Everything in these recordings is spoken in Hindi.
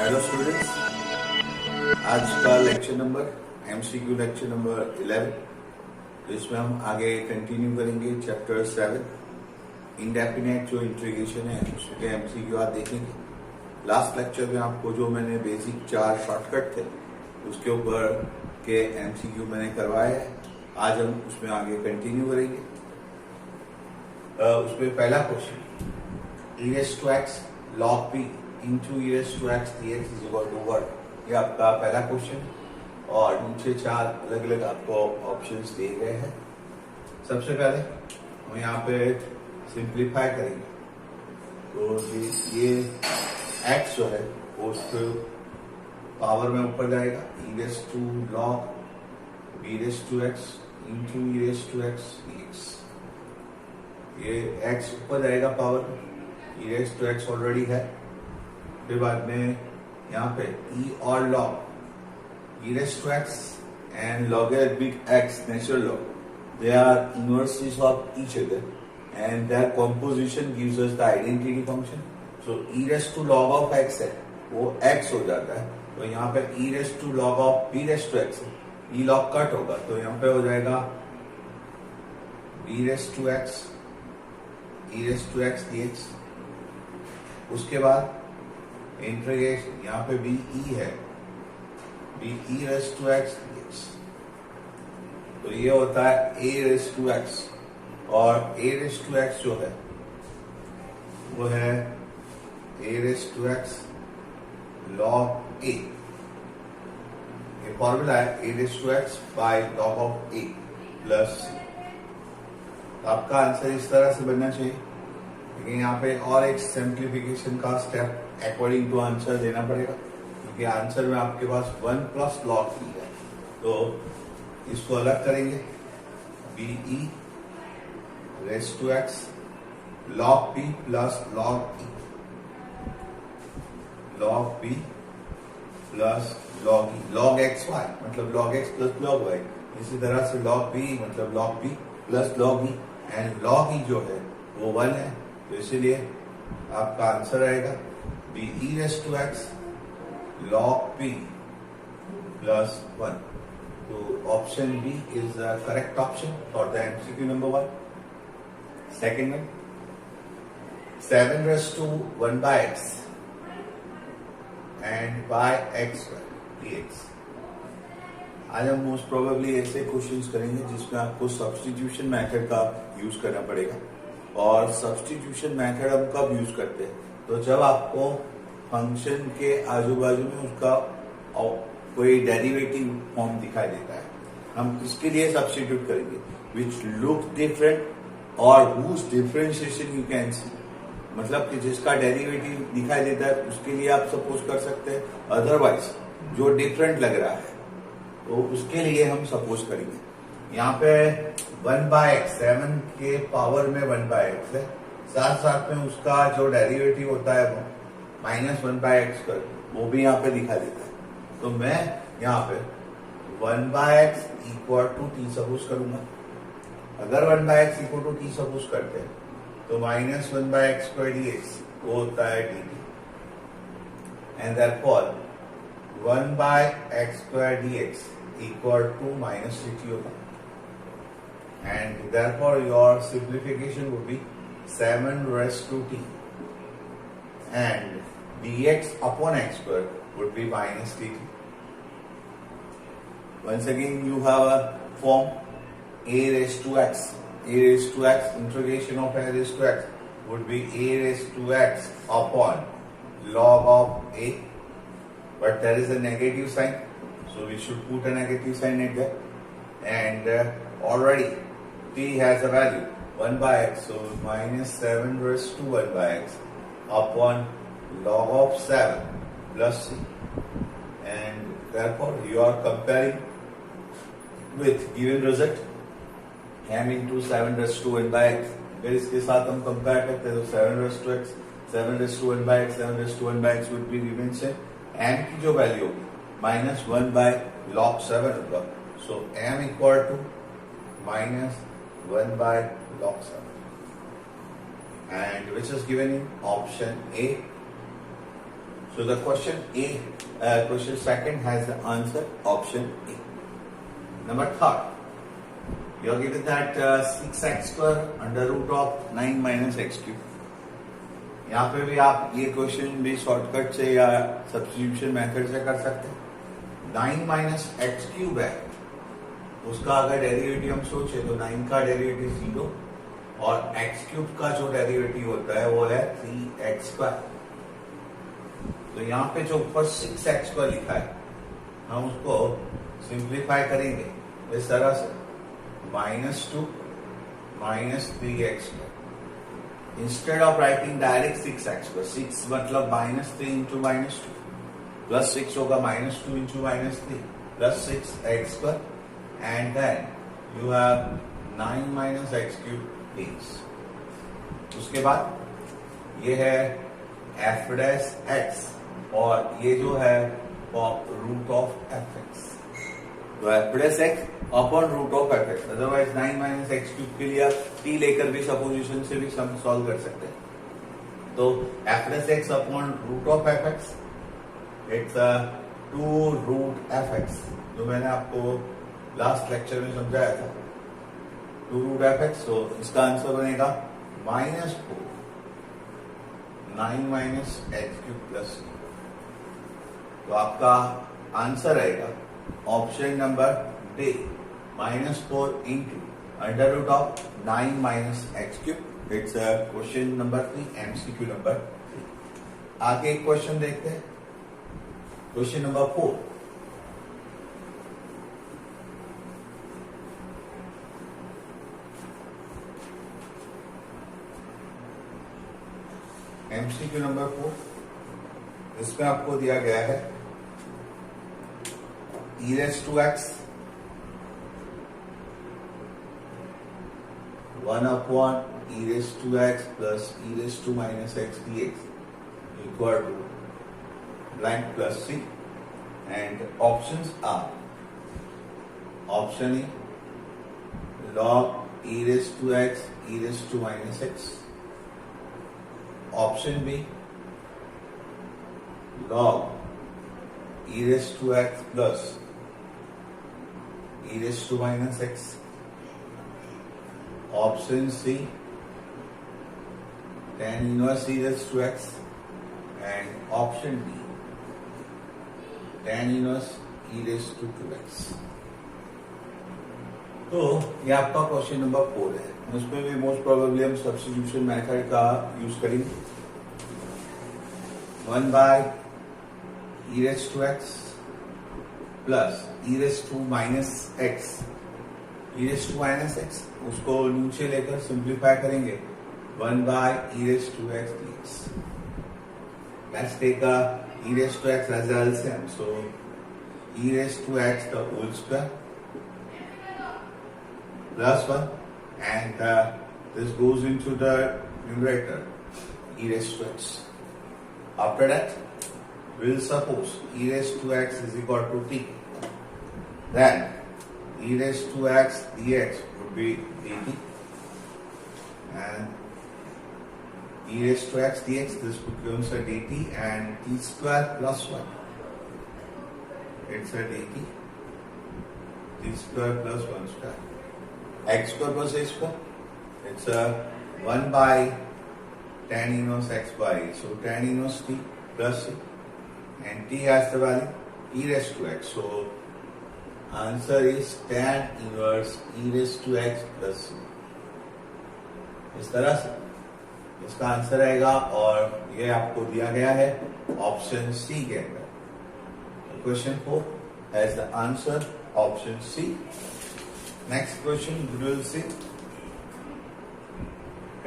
हेलो स्टूडेंट्स, आज का lecture number MCQ lecture number 11। तो इसमें हम आगे कंटिन्यू करेंगे चैप्टर 7 इंडेफिनेट जो इंटीग्रेशन है उसके एमसीक्यू आप देखेंगे। लास्ट लेक्चर में आपको जो मैंने बेसिक 4 शॉर्टकट थे उसके ऊपर के एमसीक्यू मैंने करवाए हैं। आज हम उसमें आगे कंटिन्यू करेंगे। उसमें पहला question e raised to x log p into e raised to x dx is equal to what? ये आपका पहला क्वेश्चन और नीचे 4 अलग अलग आपको ऑप्शंस दिए गए हैं। सबसे पहले हम यहाँ पे सिंप्लीफाई करेंगे तो ये x जो है वो उसको पावर में ऊपर जाएगा e raised to log b raised to x into e raised to x dx। ये x ऊपर जाएगा पावर में, e raised to x already है। फिर बाद में यहाँ पे e और log e raised to x and logarithmic x natural log, they are inverses of each other and their composition gives us the identity function. So e raised to log of x है वो x हो जाता है, तो यहाँ पे e raised to log of b raised to x है, e log कट होगा तो यहाँ पे हो जाएगा b raised to x e raised to x dx। उसके बाद इंटीग्रेशन यहाँ पे बी ई है, B e raised to x dx, तो ये होता है a raised to x और a raised to x जो है वो है a raised to x log a। ये फॉर्मूला है a raised to x by log of a plus c। आपका आंसर इस तरह से बनना चाहिए, लेकिन यहाँ पे और एक सिंप्लीफिकेशन का स्टेप अकॉर्डिंग टू आंसर देना पड़ेगा, क्योंकि आंसर में आपके पास 1 प्लस लॉग पी है। तो इसको अलग करेंगे, b e raise to x log p plus log e, log p plus log e, log x y मतलब log x plus log y. इसी तरह से लॉग पी मतलब log p plus log e, and log e जो है वो 1 है, तो इसीलिए आपका आंसर आएगा B e raise to x log p plus 1। तो option B is the correct option for the MCQ number 1। Second में 7 raise to 1 by x and by x dx। आज हम मोस्ट प्रोबेबली ऐसे क्वेश्चंस करेंगे जिसमें आपको सब्स्टिट्यूशन मेथड का यूज करना पड़ेगा। और सब्स्टिट्यूशन मेथड हम कब यूज करते हैं, तो जब आपको फंक्शन के आजू बाजू में उसका कोई डेरिवेटिव फॉर्म दिखाई देता है, हम इसके लिए सब्स्टिट्यूट करेंगे विच लुक डिफरेंट और whose differentiation you can see. मतलब कि जिसका डेरिवेटिव दिखाई देता है उसके लिए आप सपोज कर सकते हैं, अदरवाइज जो डिफरेंट लग रहा है तो उसके लिए हम सपोज करेंगे। यहाँ पे 1 बाय एक्स 7 के पावर में 1 बाय एक्स है, साथ साथ में उसका जो डेरिवेटिव होता है वो -1 बाय एक्स कर, वो भी यहाँ पे दिखा देता है। तो मैं यहाँ पे 1 by x equal to t suppose करूंगा। अगर 1 by x equal to t suppose करते हैं तो -1 बाय एक्स स्क्वायर dx वो होता है dt, and therefore 1 by x square dx equal to -dt होगा, and therefore your simplification would be 7 raised to t and dx upon x square would be -dt. Once again you have a form a raised to x, a raised to x, integration of a raised to x would be a raised to x upon log of a, but there is a negative sign, so we should put a negative sign at there, and already t has a value 1 by x, so -7 raised to 1 by x upon log of 7 plus c, and therefore you are comparing with given result m into 7 raised to 1 by x। फिर इसके साथ हम कंपेयर करते हैं तो 7 raised to x 7 raised to 1 by x 7 raised to 1 by x would be remain same, m की जो वैल्यू होगी -1 by log 7 होगा, so m equal to -1 by log 7, and which is given in option A। So the question question second has the answer option A. Number third, you are given that 6x square under root of 9 minus x cube. यहाँ पे भी आप ये क्वेश्चन भी शॉर्टकट से या सब्स्टिट्यूशन मेथड से कर सकते हैं। 9 माइनस एक्स क्यूब है, उसका अगर डेरिवेटिव हम सोचे तो 9 का डेरिवेटिव 0 और एक्स क्यूब का जो डेरिवेटिव होता है वो है 3x स्क्वायर। तो यहाँ पे जो ऊपर 6x स्क्वायर लिखा है हम उसको सिंप्लीफाई करेंगे इस तरह से, -2 minus 3x square. Instead of writing direct 6x square, 6 मतलब -3 इंटू -2 प्लस 6 होगा -2 into -3 plus 6x square and then you have 9 minus x cube please. उसके बाद ये है एफ डैश एक्स और ये जो है रूट ऑफ एफ एक्स, तो f dash x upon root of f x. Otherwise 9 minus x cube के लिए आप टी लेकर भी सपोजिशन से भी सम सॉल्व कर सकते हैं। तो f dash x upon root of f x, it's 2 root f x, जो मैंने आपको लास्ट लेक्चर में समझाया था, 2 रूट एफ एक्स। तो इसका आंसर बनेगा -4 9 माइनस एक्स क्यूब प्लस। तो आपका आंसर आएगा option number D, -4 into under root of 9 minus x cube. It's question number 3, MCQ number 3। आगे एक क्वेश्चन देखते हैं, क्वेश्चन नंबर 4। एमसीक्यू नंबर 4, इसमें आपको दिया गया है e raised to x 1 upon e raised to x plus e raised to minus x dx equal to blank plus c, and options are option A log e raised to x e raised to minus x, option B log e raised to x plus e raised to minus x, option C tan inverse e raised to x, and option D tan inverse e raised to 2x। तो ये आपका क्वेश्चन नंबर 4 है, उसमें भी मोस्ट प्रोबेबली हम सब्स्टिट्यूशन मेथड का यूज करेंगे। 1 बाय e raised to x plus e raised to minus x, e raised to minus x उसको नीचे लेकर सिंप्लीफाई करेंगे 1 बाय e raised to x dx। Let's take a e raised to x as LCM, so e raised to x the whole square plus 1 and this goes into the numerator e raised to x. After that we'll suppose e raised to x is equal to t, then e raised to x dx would be dt, and e raised to x dx, this becomes a dt, and t square plus 1, it's a dt, t square plus 1 square, x square plus a square, it's a 1 by tan inverse x by a, so tan inverse t plus c, and t has the value e raised to x, so answer is tan inverse e raised to x plus c। इस तरह से इसका आंसर आएगा और ये आपको दिया गया है ऑप्शन सी के अंदर। Question 4 has the answer option C. Next question we will see,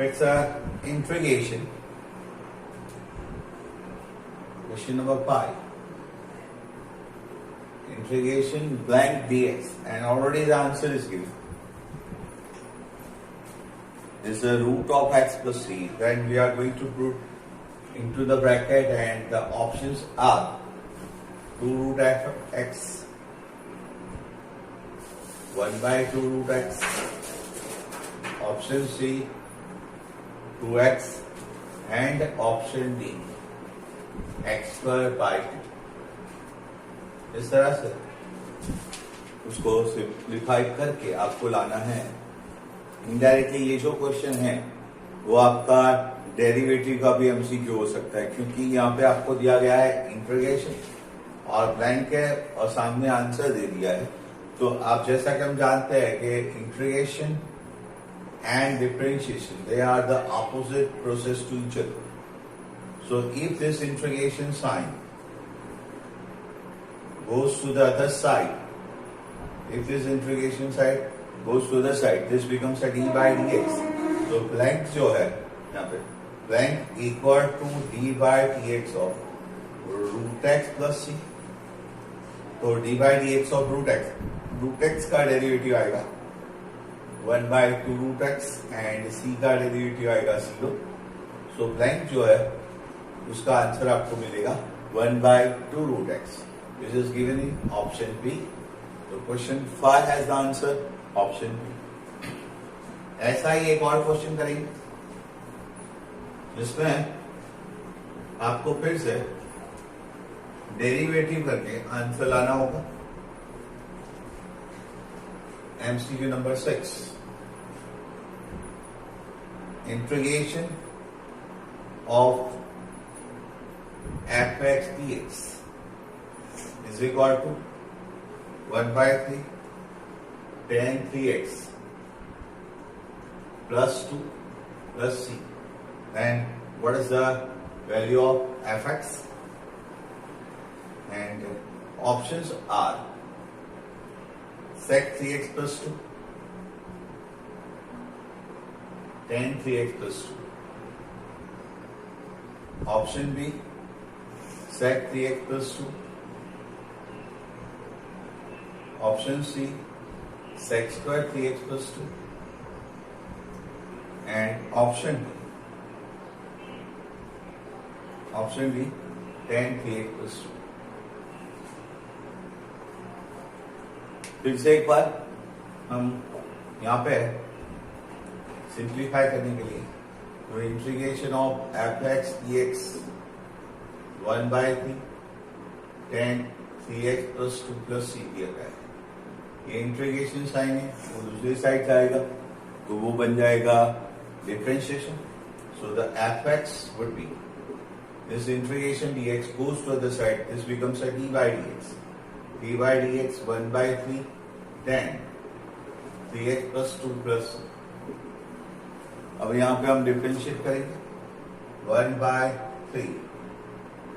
it's a integration, question number 5, integration blank dx, and already the answer is given. This is the root of x plus c. Then we are going to put into the bracket, and the options are 2 root f x, 1 by 2 root x, option C 2x, and option D x square by 2। इस तरह से उसको सिंप्लीफाई करके आपको लाना है। इनडायरेक्टली ये जो क्वेश्चन है वो आपका डेरिवेटिव का भी एमसीक्यू हो सकता है, क्योंकि यहाँ पे आपको दिया गया है इंटीग्रेशन और ब्लैंक है और सामने आंसर दे दिया है। तो आप जैसा कि हम जानते हैं कि integration and differentiation they are the opposite process to each other. So if this integration sign goes to the other side, if this integration side goes to the side, this becomes a d by dx. तो blank जो है यहाँ पे blank equal to d by dx of root x plus c। तो d by dx of root x का डेरिवेटिव आएगा 1 by 2 root x and c का डेरिवेटिव आएगा 0। सो blank जो है उसका आंसर आपको मिलेगा 1 by 2 root x, which is given in option B. So question 5 has the answer option B. ऐसा ही एक और क्वेश्चन करेंगे जिसमें आपको फिर से डेरिवेटिव करके आंसर लाना होगा। MCQ number 6, integration of fx dx is equal to 1 by 3 tan 3x plus 2 plus c. And what is the value of fx? And options are sec 3x plus 2, tan 3x plus 2. Option B, sec 3x plus 2. Option C, sec square 3x plus 2. And option B, tan 3x plus 2. फिर से एक बार हम यहाँ पे सिंप्लीफाई करने के लिए तो integration of fx dx 1 by 3 tan 3x plus 2 plus c दिया गया है। ये इंटीग्रेशन साइन है, वो दूसरी साइड जाएगा तो वो बन जाएगा differentiation. So the fx would be this integration dx goes to the side, this becomes a d by dx. d by dx 1 by 3 tan 3x plus 2 plus c. अब यहाँ पे हम डिफरेंशिएट करेंगे 1 by 3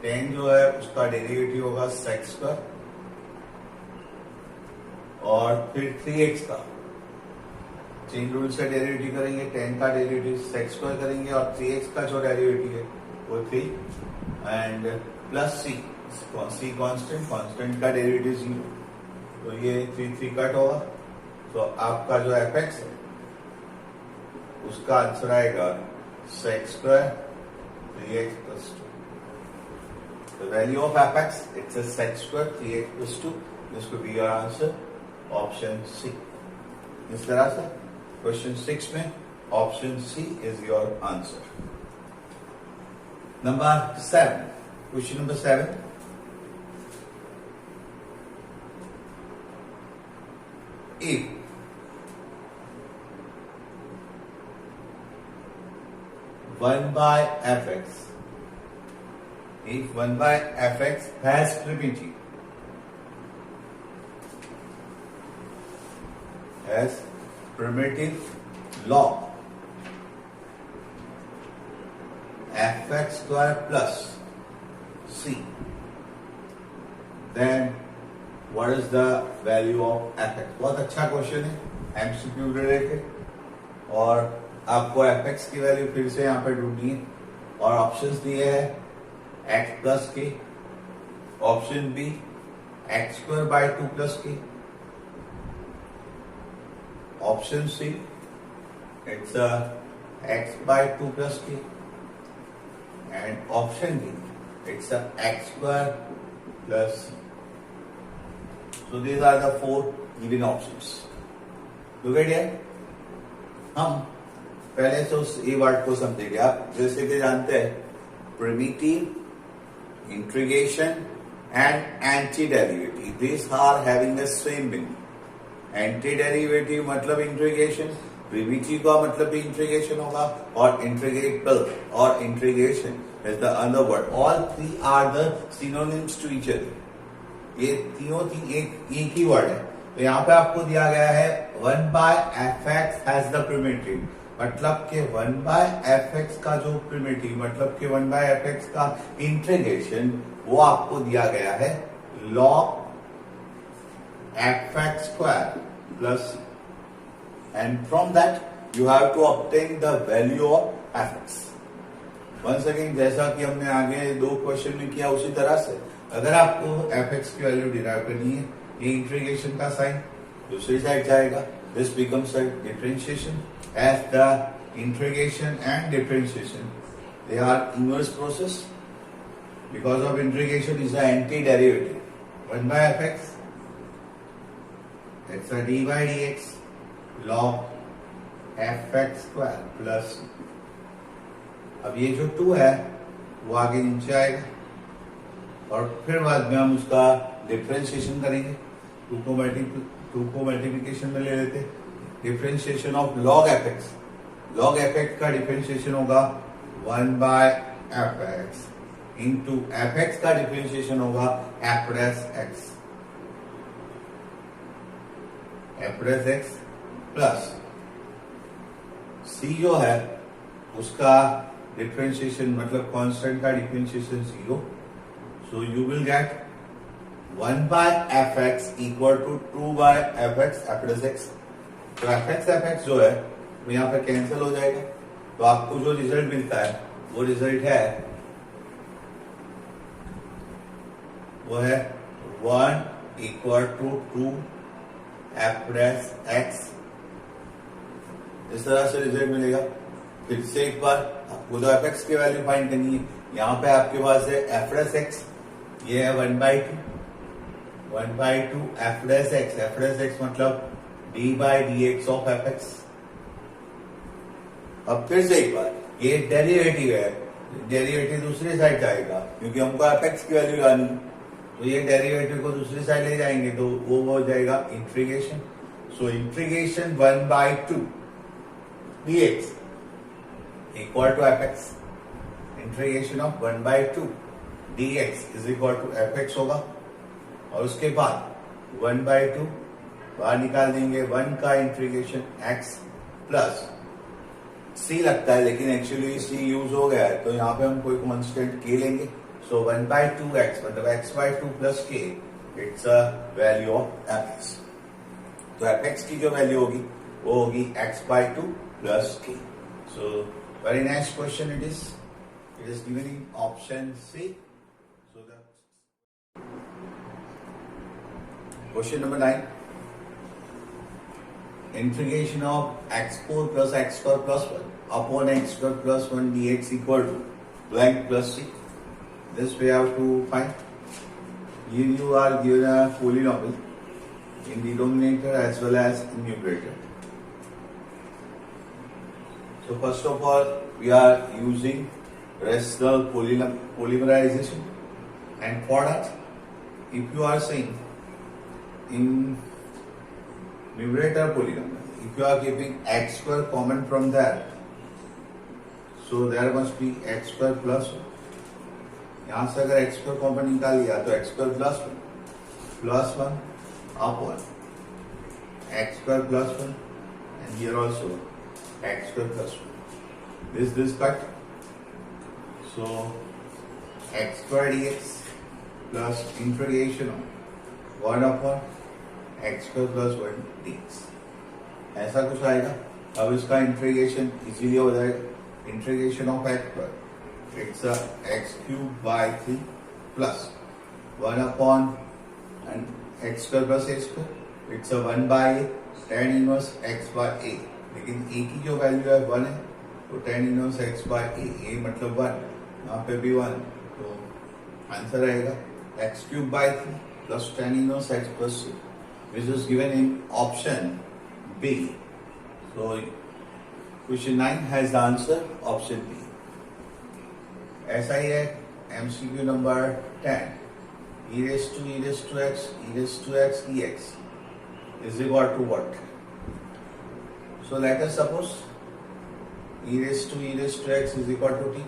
tan जो है उसका डेरिवेटिव होगा sec स्क्वायर और फिर 3x का चेन रूल से डेरिवेटिव करेंगे, tan का डेरिवेटिव sec स्क्वायर करेंगे और 3x का जो डेरिवेटिव है वो 3 एंड प्लस c कांस्टेंट का डेरिवेटिव 0। तो ये 3 कट होगा। तो आपका जो fx है उसका आंसर आएगा sec square 3x plus 2। The value of fx, it's a sec square 3x plus 2. This could be your answer, option C. इस तरह से क्वेश्चन 6 में option C is your answer. Number 7, question number 7. If one by fx, if 1 by fx has primitive, log fx square plus c, then what is the value of fx? बहुत अच्छा क्वेश्चन है एमसीक्यू रिलेटेड और आपको fx की वैल्यू फिर से यहाँ पे ढूंढनी है और ऑप्शंस दिए हैं x plus k, option b x square by 2 plus k, option c it's x by 2 plus k and option d it's x square plus c. So these are the 4 given options. Look at here. हम पहले तो उस ए वर्ड को समझेंगे। आप जैसे कि जानते हैं primitive integration and antiderivative. These are having the same meaning. Antiderivative मतलब इंटीग्रेशन, प्रीविटी का मतलब भी इंटीग्रेशन होगा, और इंटीग्रेबल और integration is the other word. All three are the synonyms to each other. ये तीनों एक ही वर्ड है. तो यहाँ पे आपको दिया गया है 1/fx हैज द प्रिमिटिव, मतलब कि 1/fx का जो प्रिमिटिव मतलब कि 1/fx का इंटीग्रेशन वो आपको दिया गया है log fx square plus, and from that you have to obtain the value of fx. once again जैसा कि हमने आगे दो क्वेश्चन में किया उसी तरह से अगर आपको fx की वैल्यू डिराइव करनी है, ये इंटीग्रेशन का साइन दूसरी साइड जाएगा. This becomes a differentiation. as the integration and differentiation they are inverse process because of integration is the antiderivative. 1/fx it's a d by dx log fx square plus, अब ये जो 2 है वो आगे नीचे आएगा और फिर बाद में हम उसका डिफरेंशिएशन करेंगे. 2 को मल्टीप्लिकेशन में ले लेते. Differentiation of log fx. log fx का डिफरेंशिएशन होगा 1/fx इंटू fx का डिफरेंशिएशन होगा f dash x plus c जो है उसका डिफरेंशिएशन मतलब कांस्टेंट का differentiation 0. So you will get 1/fx equal to 2/fx f dash x. तो fx जो है वो यहाँ पे कैंसिल हो जाएगा. तो आपको जो रिजल्ट मिलता है वो रिजल्ट है 1 equal to 2 f dash x. इस तरह से रिजल्ट मिलेगा. फिर से एक बार आपको तो fx की वैल्यू फाइंड करनी है. यहाँ पे आपके पास है f dash x, ये है 1/2 f dash x. f dash x मतलब d by dx of fx. अब फिर से एक बार ये डेरिवेटिव है, डेरिवेटिव दूसरी साइड जाएगा क्योंकि हमको fx की वैल्यू लानी. तो ये डेरिवेटिव को दूसरी साइड ले जाएंगे तो वो हो जाएगा integration. So integration 1/2 dx equal to fx. Integration of 1/2 dx is equal to fx होगा. और उसके बाद 1/2 बाहर निकाल देंगे. 1 का इंटीग्रेशन x प्लस c लगता है लेकिन एक्चुअली c यूज हो गया है तो यहाँ पे हम कोई कांस्टेंट k लेंगे. सो 1/2x मतलब x/2 plus k it's a value of fx. तो fx की जो वैल्यू होगी वो होगी x/2 plus k. So very nice question it is given in option C. So that question number 9. Integration of x4 plus x square plus 1 upon x square plus 1 dx equal to blank plus c. This we have to find. Here you are given a polynomial in denominator as well as in numerator. So first of all we are using rational polymerization, and for that if you are saying in numerator polynomial, if you are keeping x square common from that, so there must be x square plus 1. यहाँ से अगर x square कॉमन निकाल लिया तो x square plus 1 upon x square plus 1 and here also x square plus 1. This cut. So x square dx plus integration of 1 upon x square plus 1 dx. ऐसा कुछ आएगा. अब इसका इंटीग्रेशन इजीली हो जाएगा. इंटीग्रेशन ऑफ x पर it's a x cube by 3 plus 1 upon and x square plus a square. It's a 1 by tan inverse x by a. लेकिन a की जो वैल्यू है 1 है तो tan inverse x by a, a मतलब 1, यहाँ पे भी 1, तो आंसर रहेगा x cube by 3 plus tan inverse x plus c, which is given in option B. So question 9 has the answer option B. ऐसा ही है MCQ number 10. E raised to x dx is equal to what? So let us suppose e raised to x is equal to t.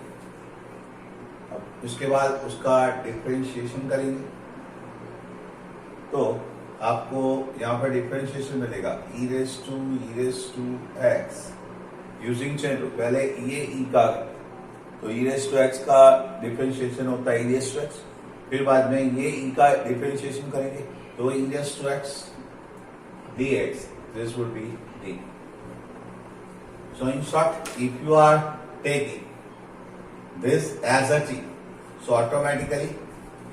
अब उसके बाद उसका डिफरेंशिएशन करेंगे तो आपको यहाँ पर डिफरेंशिएशन मिलेगा e raised to x using chain rule. पहले ये e का तो e raised to x का डिफरेंशिएशन होता है e raised to x, फिर बाद में ये e का डिफरेंशिएशन करेंगे तो e raised to x dx, this would be d. So in short, if you are taking this as a t, so automatically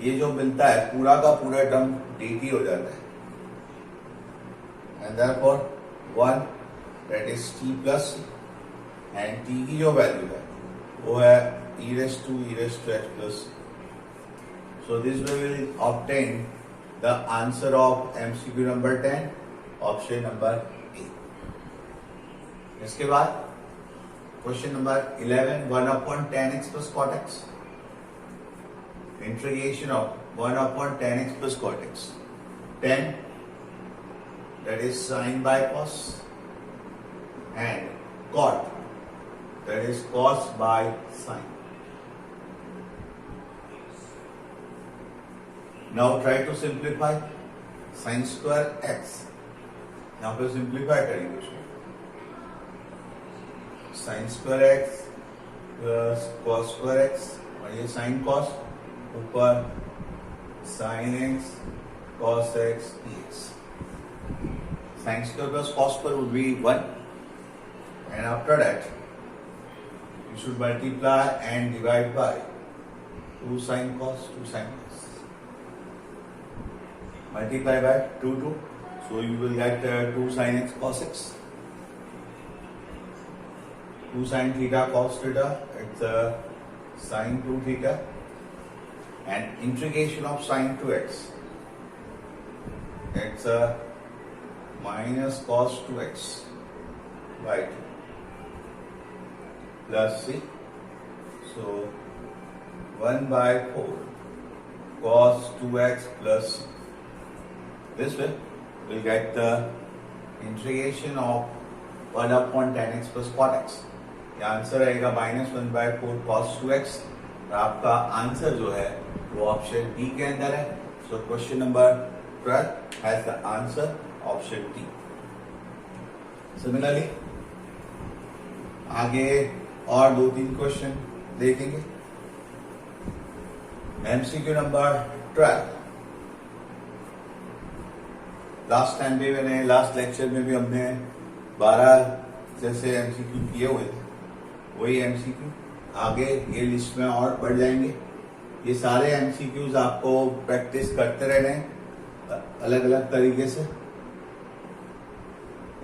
ये जो मिलता है पूरा का पूरा टर्म dt हो जाता है, and therefore 1 that is t plus c, and t की जो वैल्यू है वो है e raised to x plus c. So this way we will obtain the answer of MCQ number 10, option number A. इसके बाद question number 11, 1/10x plus cot x. Integration of 1/10x plus cot x. 10 that is sin by cos, and cot that is cos by sin. Now try to simplify sin square x. यहाँ पे सिंप्लीफाई करेंगे उसको, sin square x plus cos square x, और ये sin cos ऊपर sin x cos x dx. Sin square plus cos square would be 1, and after that you should multiply and divide by 2 sin cos, 2 sin cos. Multiply by 2, so you will get 2 sin x cos x. 2 sin theta cos theta, it's sin 2 theta, and integration of sin 2x, it's minus cos 2x by 2 plus c. So 1/4 cos 2x plus c. This way we'll get the integration of 1/10x plus cot x. ये आंसर रहेगा -1/4 cos 2x, और आपका आंसर जो है वो ऑप्शन डी के अंदर है. So question number 12 has the answer option D. Similarly आगे और 2-3 क्वेश्चन देखेंगे. MCQ number 12. लास्ट टाइम भी मैंने लास्ट लेक्चर में भी हमने 12 जैसे MCQ किए हुए थे, वही MCQ आगे ये लिस्ट में और बढ़ जाएंगे. ये सारे MCQs आपको प्रैक्टिस करते रहने अलग अलग तरीके से.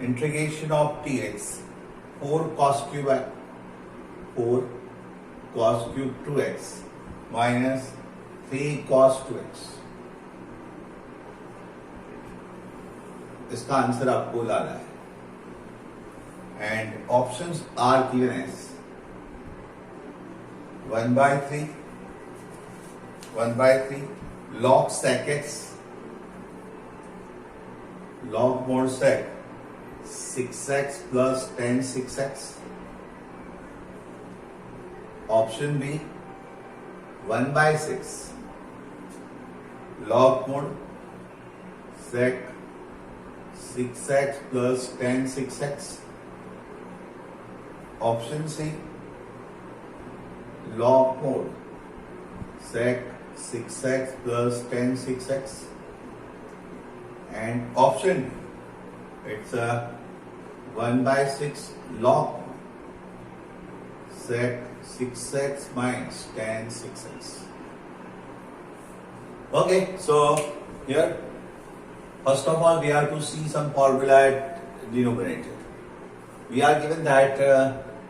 Integration of tx 4 cos cube 2x minus 3 cos 2x. इसका आंसर आपको लाना है, and options are given as 1/3 log sec x, log mod sec 6x plus tan 6x. Option B 1/6 log mod sec 6x plus tan 6x. Option C log mod sec 6x plus tan 6x. And option D, it's a 1/6 log sec 6x minus tan 6x. Okay, so here first of all, we have to see some formula at denominator. We are given that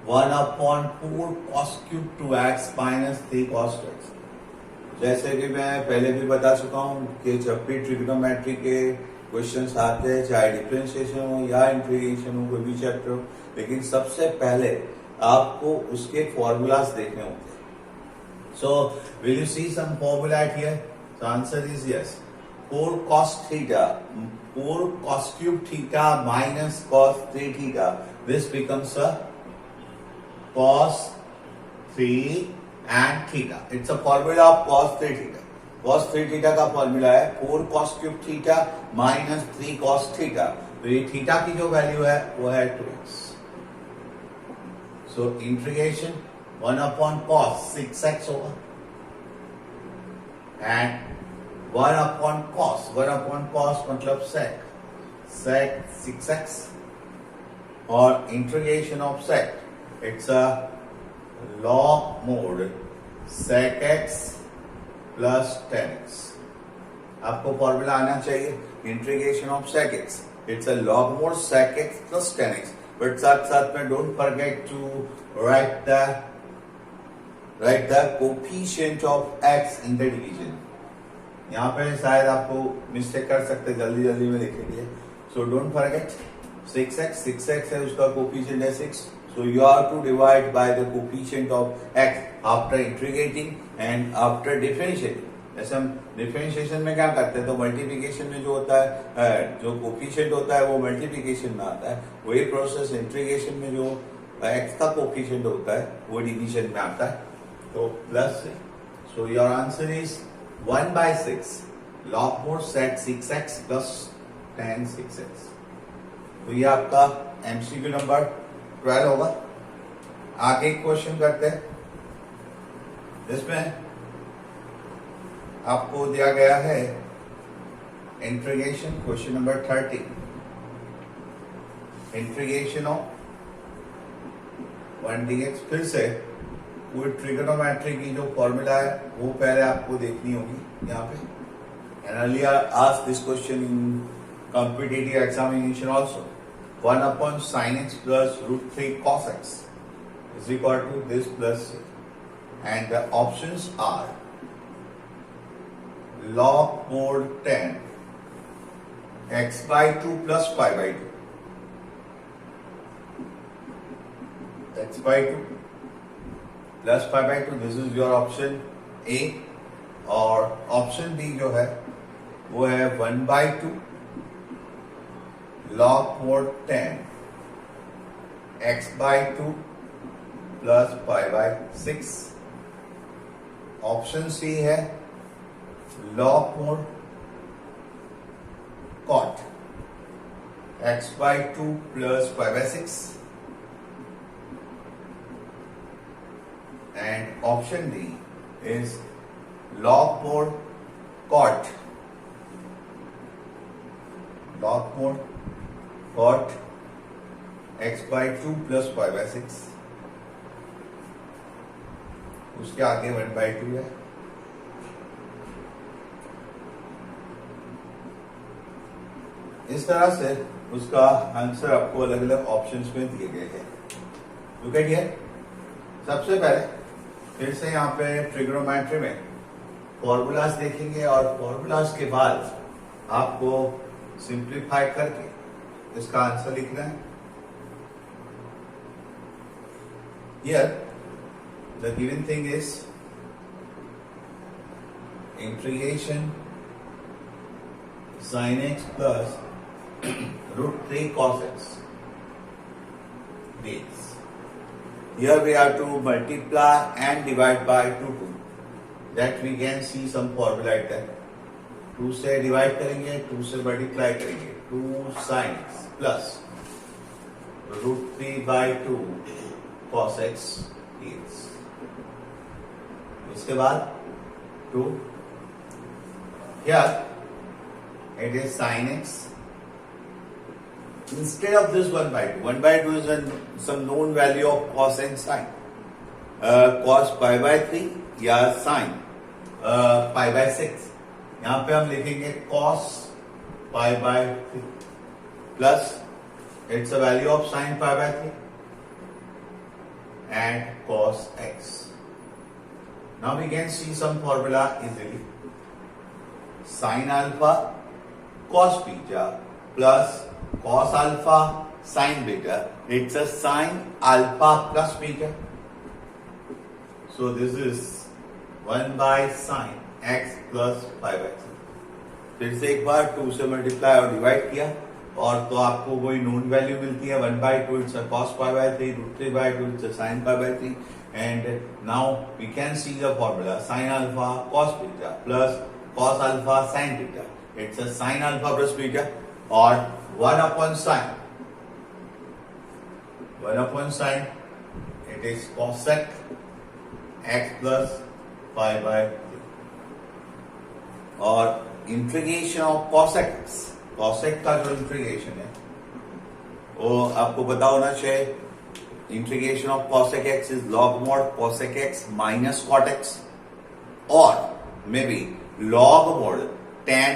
1/4 cos cube 2x minus 3 cos 2x. जैसे कि मैं पहले भी बता चुका हूँ कि जब भी ट्रिग्नोमेट्री के क्वेश्चंस आते हैं, चाहे डिफरेंशिएशन हो या इंटीग्रेशन हो, कोई भी चैप्टर हो, लेकिन सबसे पहले आपको उसके फॉर्मूलाज देखने होते हैं. So will you see some formula at here? The answer is yes. 4 cos theta, 4 cos cube theta minus cos 3 theta. This becomes a cos 3 and theta. It's a formula of cos 3 theta. Cos 3 theta का फॉर्मूला है 4 cos cube theta minus 3 cos theta. तो ये थीटा की जो वैल्यू है वो है 2x. So integration 1 upon cos 6x होगा and 1 upon cos मतलब sec 6x और integration of sec it's a log mod sec x plus 10x. आपको फॉर्मूला आना चाहिए integration of sec x. It's a log mod sec x plus 10x. But साथ में don't forget to write the coefficient of x in the division. यहाँ पे शायद आपको मिस्टेक कर सकते जल्दी में लिखने के लिए. So don't forget 6x है उसका कोफिशिएंट है 6. So you have to divide by the coefficient of x after integrating and after differentiating. जैसे हम डिफरेंशिएशन में क्या करते हैं तो मल्टीप्लिकेशन में जो होता है जो कोफिशिएंट होता है वो मल्टीप्लिकेशन में आता है. वही प्रोसेस इंटीग्रेशन में जो x का कोफिशिएंट होता है वो डिवीजन में आता है. तो प्लस से. So your answer is 1/6 log mod sec 6x plus tan 6x. तो ये आपका एमसीक्यू नंबर 12 होगा. आगे एक क्वेश्चन करते हैं जिसमें आपको दिया गया है integration question number 30. Integration of 1 dx. फिर से कोई ट्रिगोनोमेट्री की जो फॉर्मूला है वो पहले आपको देखनी होगी यहाँ पे. And earlier asked this question in competitive examination also. 1 upon sin x plus √3 cos x is equal to this plus c. And the options are log mod 10 x by 2 plus pi by 2. X by 2 plus pi by 2. This is your option A. और ऑप्शन B जो है वो है 1/2 log mod 10 x by 2 plus pi by 6. Option C है log mod cot x by 2 plus pi by 6. And option D is log mod cot x by 2 plus pi by 6. उसके आगे 1/2 है. इस तरह से उसका आंसर आपको अलग अलग ऑप्शंस में दिए गए हैं. Look at here. सबसे पहले फिर से यहाँ पे ट्रिग्नोमेट्री में फॉर्मूलाज देखेंगे और फॉर्मूलाज के बाद आपको सिंप्लीफाई करके इसका आंसर लिखना है. Here the given thing is integration sin x plus √3 cos x dx. Here we have to multiply and divide by 2 that we can see some formula at that. 2 से डिवाइड करेंगे 2 से मल्टीप्लाई करेंगे 2 sin x plus √3/2 cos x dx. इसके बाद 2 here it is sin x. Instead of this 1/2 is some known value of cos and sin. Cos pi by 3 या sin pi by 6. यहाँ पे हम लिखेंगे cos pi by 3 plus it's a value of sin pi by 3 and cos x. Now we can see some formula easily. Sin alpha cos beta plus cos alpha sin beta. It's a sin alpha plus beta. So this is 1 by sine x plus 5/3। फिर से एक बार 2 से मल्टीप्लाई और डिवाइड किया और तो आपको वही नोन वैल्यू मिलती है 1/2 it's a cos π/3, √3/2 it's a sin π/3 and now we can see the formula sin alpha cos beta plus cos alpha sin beta. It's a sin alpha plus beta or 1 upon sin it is cosec x plus 5/3 और integration of cosec x, cosec का जो इंटीग्रेशन है वो आपको पता होना चाहिए। Integration of cosec x is log mod cosec x minus cot x और may be log mod tan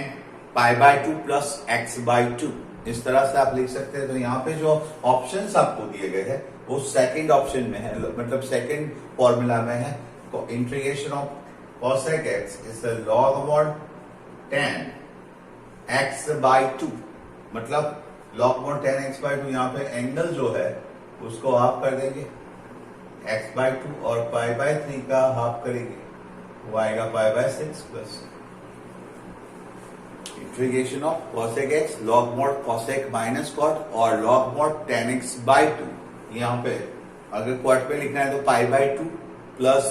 π/2 plus x/2। इस तरह से आप लिख सकते हैं। तो यहाँ पे जो ऑप्शंस आपको दिए गए हैं वो सेकंड ऑप्शन में है, मतलब सेकंड फॉर्मूला में है। Integration of cosec x is log mod tan x/2, मतलब log mod tan x/2। यहाँ पे एंगल जो है उसको हाफ कर देंगे x/2 और π/3 का हाफ करेंगे, वो आएगा π/6 plus integration of cosec x log mod cosec minus cot और log mod tan x/2। यहाँ पे अगर क्वाट पे लिखना है तो π/2 प्लस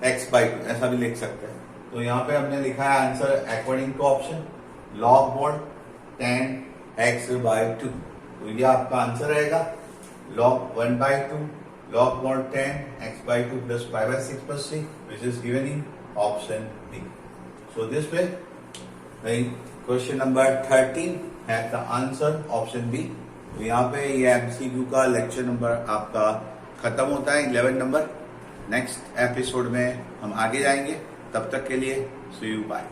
x/2 ऐसा भी लिख सकते हैं। तो यहाँ पे हमने लिखा है answer according to option log mod tan x/2। तो ये आपका आंसर रहेगा log 1/2 log mod tan x/2 plus π/6 plus 3 which is given in option B. So this way question number 13 has the answer option B. तो यहाँ पे ये MCQ का लेक्चर नंबर आपका खत्म होता है 11 नंबर। नेक्स्ट एपिसोड में हम आगे जाएंगे, तब तक के लिए see you, bye.